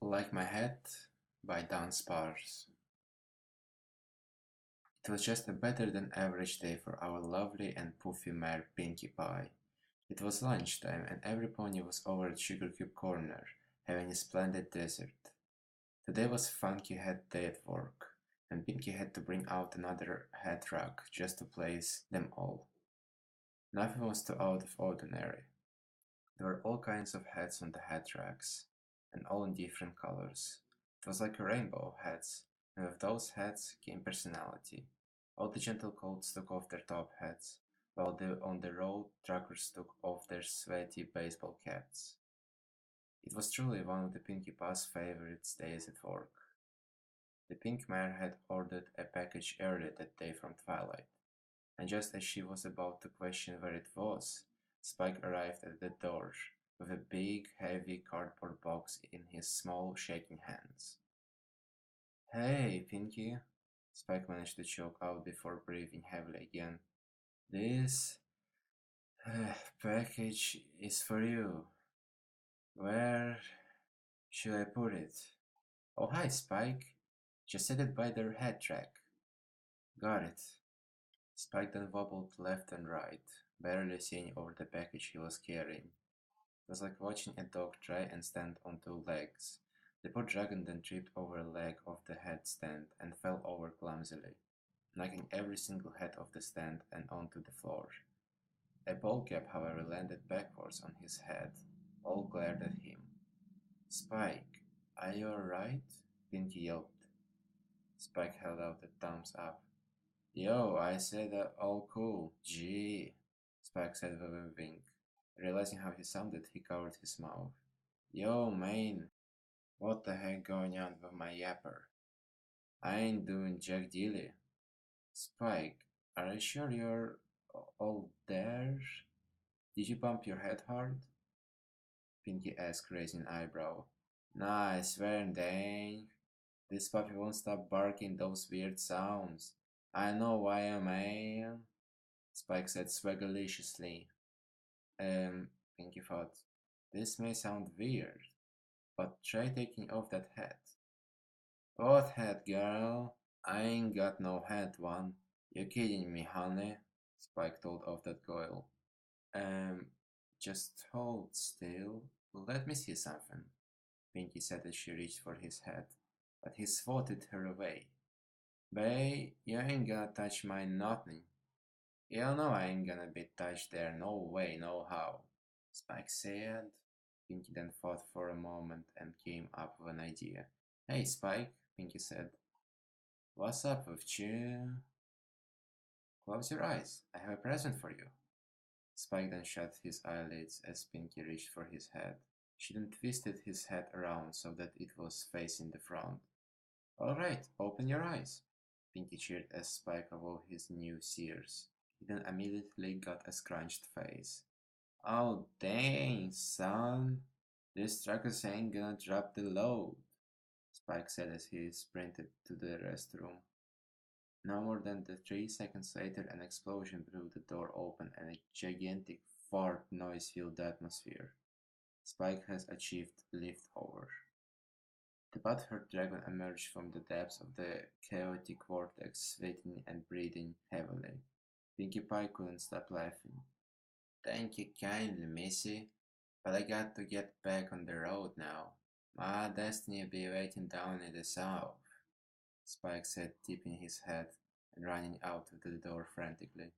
Like My Hat by Dan Spars. It was just a better than average day for our lovely and puffy mare Pinkie Pie. It was lunchtime and every pony was over at Sugar Cube Corner, having a splendid dessert. Today was Funky Hat Day at work, and Pinkie had to bring out another hat rack just to place them all. Nothing was too out of ordinary. There were all kinds of hats on the hat racks, and all in different colors. It was like a rainbow of hats, and with those hats came personality. All the gentle coats took off their top hats, while the on the road truckers took off their sweaty baseball caps. It was truly one of the Pinkie Pie's favorite days at work. The pink mare had ordered a package earlier that day from Twilight, and just as she was about to question where it was, Spike arrived at the door with a big, heavy cardboard box in his small, shaking hands. Hey, Pinky, Spike managed to choke out before breathing heavily again. This package is for you. Where should I put it? Oh, hi, Spike. Just set it by the head track. Got it. Spike then wobbled left and right, barely seeing over the package he was carrying. It was like watching a dog try and stand on two legs. The poor dragon then tripped over a leg of the headstand and fell over clumsily, knocking every single head off the stand and onto the floor. A ball cap, however, landed backwards on his head. All glared at him. Spike, are you alright? Pinky yelped. Spike held out a thumbs up. Yo, I said all cool. Gee, Spike said with a wink. Realizing how he sounded, he covered his mouth. Yo, man, what the heck going on with my yapper? I ain't doing jack dilly. Spike, are you sure you're all there? Did you bump your head hard? Pinky asked, raising an eyebrow. Nah, I swear, dang. This puppy won't stop barking those weird sounds. I know why I am. Spike said swaggerliciously. Pinky thought, this may sound weird, but try taking off that hat. What hat, girl? I ain't got no hat, one. You kidding me, honey? Spike told off that girl. Um, just hold still. Let me see something, Pinky said as she reached for his hat, but he swatted her away. Bae, you ain't gonna touch my nothing. You know I ain't gonna be touched there, no way, no how, Spike said. Pinky then thought for a moment and came up with an idea. Hey, Spike, Pinky said. What's up with you? Close your eyes, I have a present for you. Spike then shut his eyelids as Pinky reached for his hat. She then twisted his hat around so that it was facing the front. All right, open your eyes, Pinky cheered as Spike awoke his new sears. He then immediately got a scrunched face. Oh dang, son, this truckers ain't gonna drop the load, Spike said as he sprinted to the restroom. No more than 3 seconds later, an explosion blew the door open and a gigantic fart noise filled the atmosphere. Spike has achieved liftover. The butthurt dragon emerged from the depths of the chaotic vortex, sweating and breathing heavily. Pinkie Pie couldn't stop laughing. Thank you kindly, Missy, but I got to get back on the road now. My destiny'll be waiting down in the south, Spike said, tipping his head and running out of the door frantically.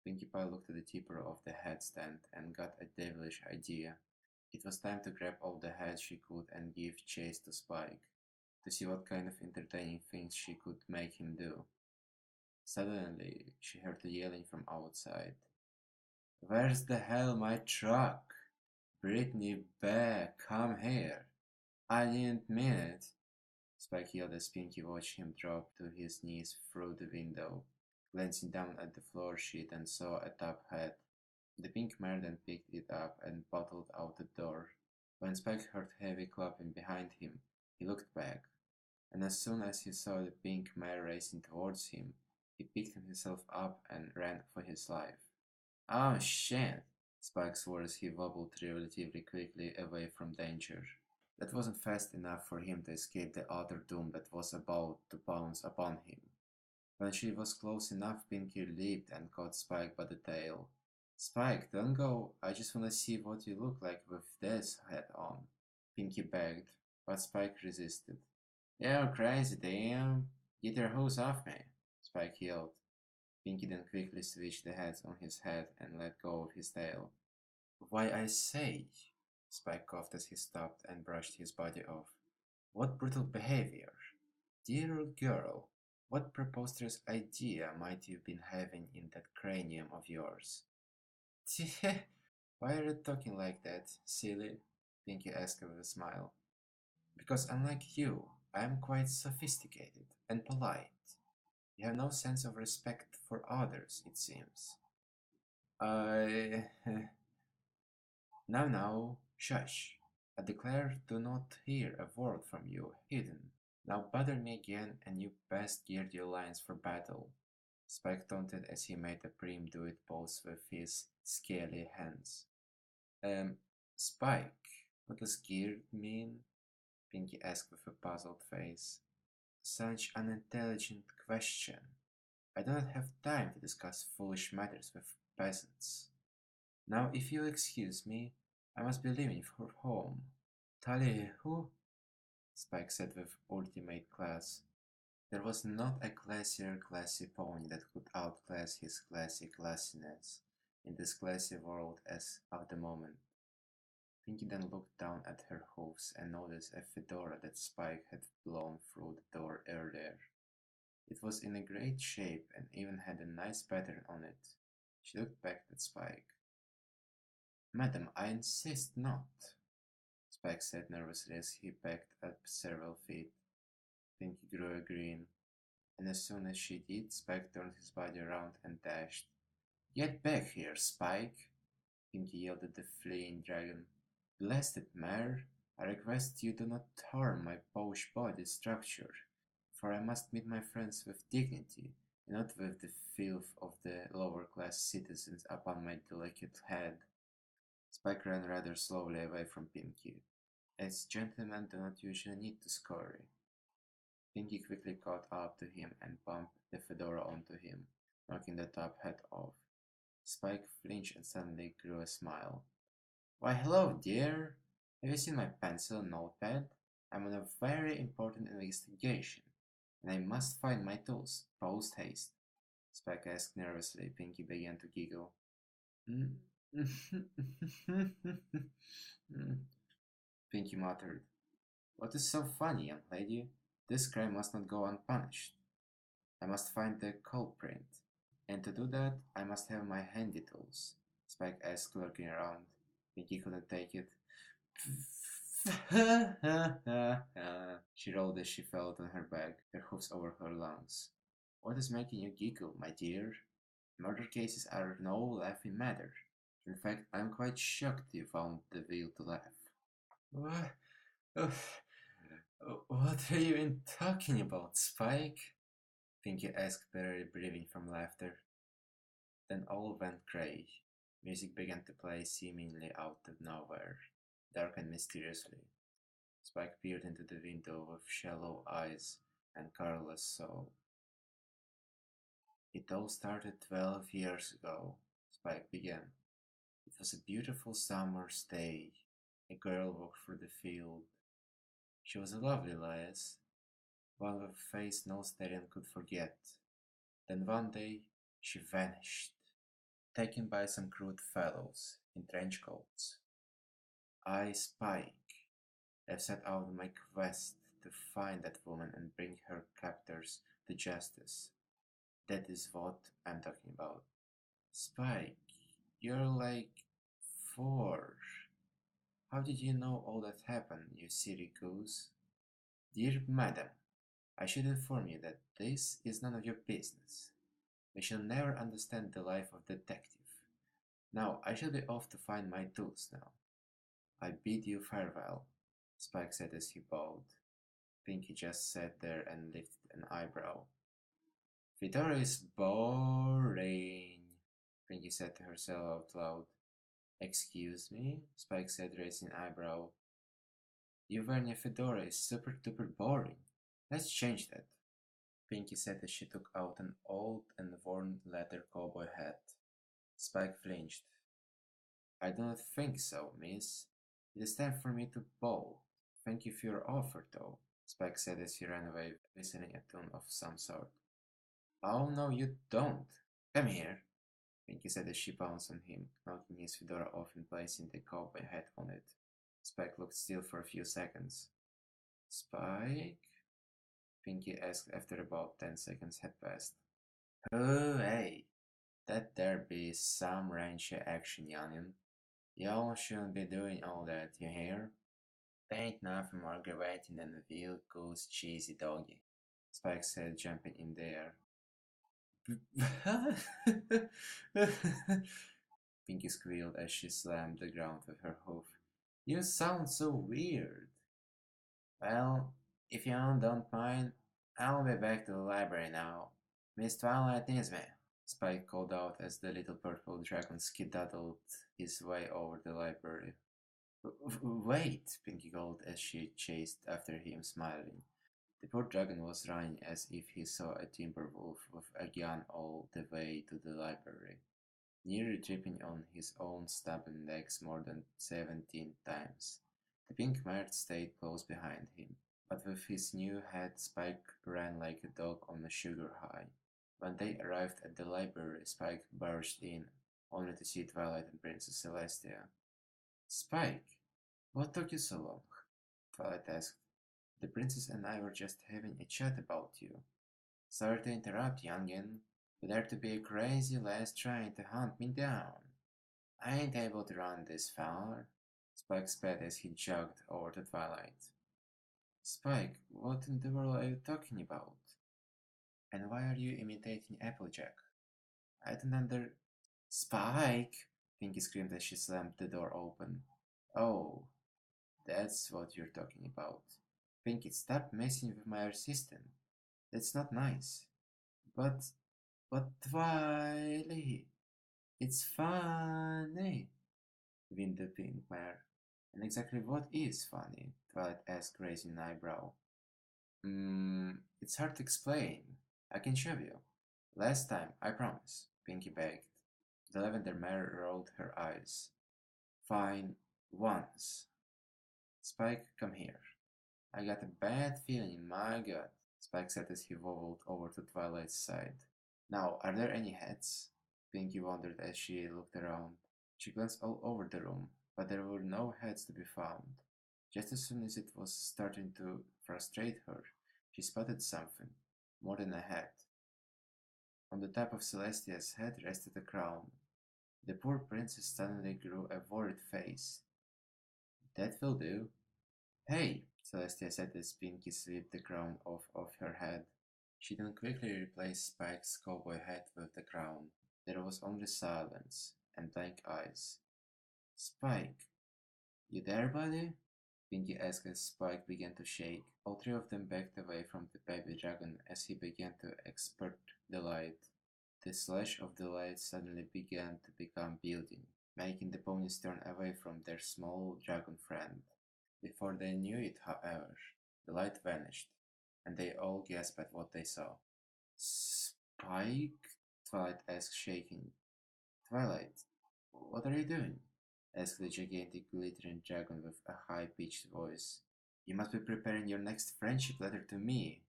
Pinkie Pie looked at the tipper of the headstand and got a devilish idea. It was time to grab all the heads she could and give chase to Spike, to see what kind of entertaining things she could make him do. Suddenly, she heard the yelling from outside. Where's the hell my truck? Brittany Bear, come here. I didn't mean it. Spike yelled as Pinky watched him drop to his knees through the window. Glancing down at the floor sheet and saw a top hat. The pink mare then picked it up and bottled out the door. When Spike heard heavy clapping behind him, he looked back, and as soon as he saw the pink mare racing towards him, he picked himself up and ran for his life. Oh shit! Spike swore as he wobbled relatively quickly away from danger. That wasn't fast enough for him to escape the other doom that was about to pounce upon him. When she was close enough, Pinky leaped and caught Spike by the tail. Spike, don't go. I just want to see what you look like with this hat on. Pinky begged, but Spike resisted. You're crazy, damn. Get your hose off me, Spike yelled. Pinky then quickly switched the hat on his head and let go of his tail. Why, I say, Spike coughed as he stopped and brushed his body off. What brutal behavior! Dear old girl, what preposterous idea might you've been having in that cranium of yours? Why are you talking like that, silly? Pinky asked with a smile. Because unlike you, I am quite sophisticated and polite. You have no sense of respect for others, it seems. I. Now, shush. I declare do not hear a word from you, hidden. Now bother me again, and you best gird your lines for battle. Spike taunted as he made a prim do-it pose with his scaly hands. Um, Spike, what does geared mean? Pinky asked with a puzzled face. Such an intelligent question. I do not have time to discuss foolish matters with peasants. Now, if you'll excuse me, I must be leaving for home. Tally who? Spike said with ultimate class. There was not a classier classy pony that could outclass his classy classiness in this classy world as of the moment. Pinky then looked down at her hooves and noticed a fedora that Spike had blown through the door earlier. It was in a great shape and even had a nice pattern on it. She looked back at Spike. Madam, I insist not, Spike said nervously as he backed up several feet. Pinky grew a grin, and as soon as she did, Spike turned his body around and dashed. Get back here, Spike! Pinky yelled at the fleeing dragon. Blasted mare! I request you do not harm my posh body structure, for I must meet my friends with dignity, and not with the filth of the lower class citizens upon my delicate head. Spike ran rather slowly away from Pinky, as gentlemen do not usually need to scurry. Pinky quickly caught up to him and bumped the fedora onto him, knocking the top hat off. Spike flinched and suddenly grew a smile. Why, hello, dear! Have you seen my pencil and notepad? I'm on a very important investigation, and I must find my tools, post haste. Spike asked nervously. Pinky began to giggle. Pinky muttered. What is so funny, young lady? This crime must not go unpunished. I must find the culprit, and to do that, I must have my handy tools. Spike asked, lurking around. Pinky couldn't take it. She rolled as she fell on her back, her hoofs over her lungs. What is making you giggle, my dear? Murder cases are no laughing matter. In fact, I am quite shocked you found the will to laugh. What? What are you even talking about, Spike? Pinky asked, barely breathing from laughter. Then all went grey. Music began to play seemingly out of nowhere, dark and mysteriously. Spike peered into the window with shallow eyes and colorless soul. It all started 12 years ago, Spike began. It was a beautiful summer's day. A girl walked through the field. She was a lovely lass, one with a face no stallion could forget. Then one day she vanished, taken by some crude fellows in trench coats. I, Spike, have set out on my quest to find that woman and bring her captors to justice. That is what I'm talking about. Spike, you're like 4. How did you know all that happened, you silly goose? Dear madam, I should inform you that this is none of your business. We shall never understand the life of detective. Now, I shall be off to find my tools now. I bid you farewell, Spike said as he bowed. Pinky just sat there and lifted an eyebrow. Fedora is boring, Pinky said to herself out loud. Excuse me? Spike said, raising an eyebrow. You wearing a fedora is super duper boring. Let's change that. Pinky said as she took out an old and worn leather cowboy hat. Spike flinched. I do not think so, miss. It is time for me to bowl. Thank you for your offer, though, Spike said as he ran away, whistling a tune of some sort. Oh, no, you don't. Come here, Pinky said as she pounced on him, knocking his fedora off and placing the cowboy hat on it. Spike looked still for a few seconds. Spike? Pinky asked after about 10 seconds had passed. Oh, hey, that there be some rancher action, youngin. Y'all shouldn't be doing all that, you hear? There ain't nothing more aggravating than a real goose cheesy doggy, Spike said, jumping in the air. Pinky squealed as she slammed the ground with her hoof. You sound so weird. Well, if you don't mind, I'll be back to the library now. Miss Twilight needs me, Spike called out as the little purple dragon skedaddled his way over the library. Wait, Pinky called as she chased after him, smiling. The poor dragon was running as if he saw a timber wolf with a gun all the way to the library, nearly tripping on his own stubborn legs more than 17 times. The pink mare stayed close behind him, but with his new hat Spike ran like a dog on a sugar high. When they arrived at the library, Spike barged in, only to see Twilight and Princess Celestia. Spike, what took you so long? Twilight asked. The princess and I were just having a chat about you. Sorry to interrupt, youngin, but there to be a crazy lass trying to hunt me down. I ain't able to run this far. Spike spat as he jogged over to Twilight. Spike, what in the world are you talking about? And why are you imitating Applejack? I don't under... Spike! Pinky screamed as she slammed the door open. Oh, that's what you're talking about. Pinky, stop messing with my assistant. That's not nice. But, Twilight, it's funny, whined the pink mare. And exactly what is funny? Twilight asked, raising an eyebrow. It's hard to explain. I can show you. Last time, I promise, Pinky begged. The lavender mare rolled her eyes. Fine, once. Spike, come here. I got a bad feeling in my gut, Spike said as he wobbled over to Twilight's side. Now, are there any heads? Pinky wondered as she looked around. She glanced all over the room, but there were no heads to be found. Just as soon as it was starting to frustrate her, she spotted something, more than a head. On the top of Celestia's head rested a crown. The poor princess suddenly grew a worried face. That will do. Hey, Celestia said as Pinky swept the crown off her head. She then quickly replaced Spike's cowboy hat with the crown. There was only silence and blank eyes. Spike, you there, buddy? Pinky asked as Spike began to shake. All three of them backed away from the baby dragon as he began to expert the light. The slash of the light suddenly began to become building, making the ponies turn away from their small dragon friend. Before they knew it, however, the light vanished, and they all gasped at what they saw. Spike? Twilight asked, shaking. Twilight, what are you doing? Asked the gigantic glittering dragon with a high-pitched voice. You must be preparing your next friendship letter to me.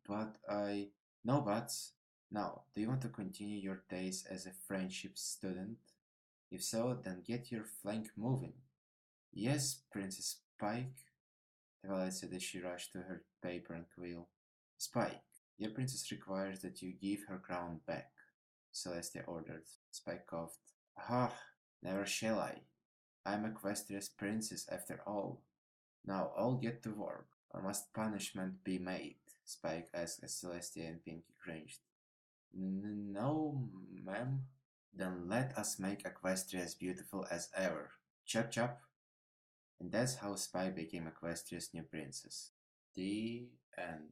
But I... No buts. Now, do you want to continue your days as a friendship student? If so, then get your flank moving. Yes, Princess Spike, Twilight said as she rushed to her paper and quill. Spike, your princess requires that you give her crown back, Celestia ordered. Spike coughed. Ah, never shall I. I'm Equestria's princess after all. Now all get to work, or must punishment be made? Spike asked as Celestia and Pinky cringed. No, ma'am. Then let us make Equestria as beautiful as ever. Chop chop. And that's how Spike became Equestria's new princess. The end.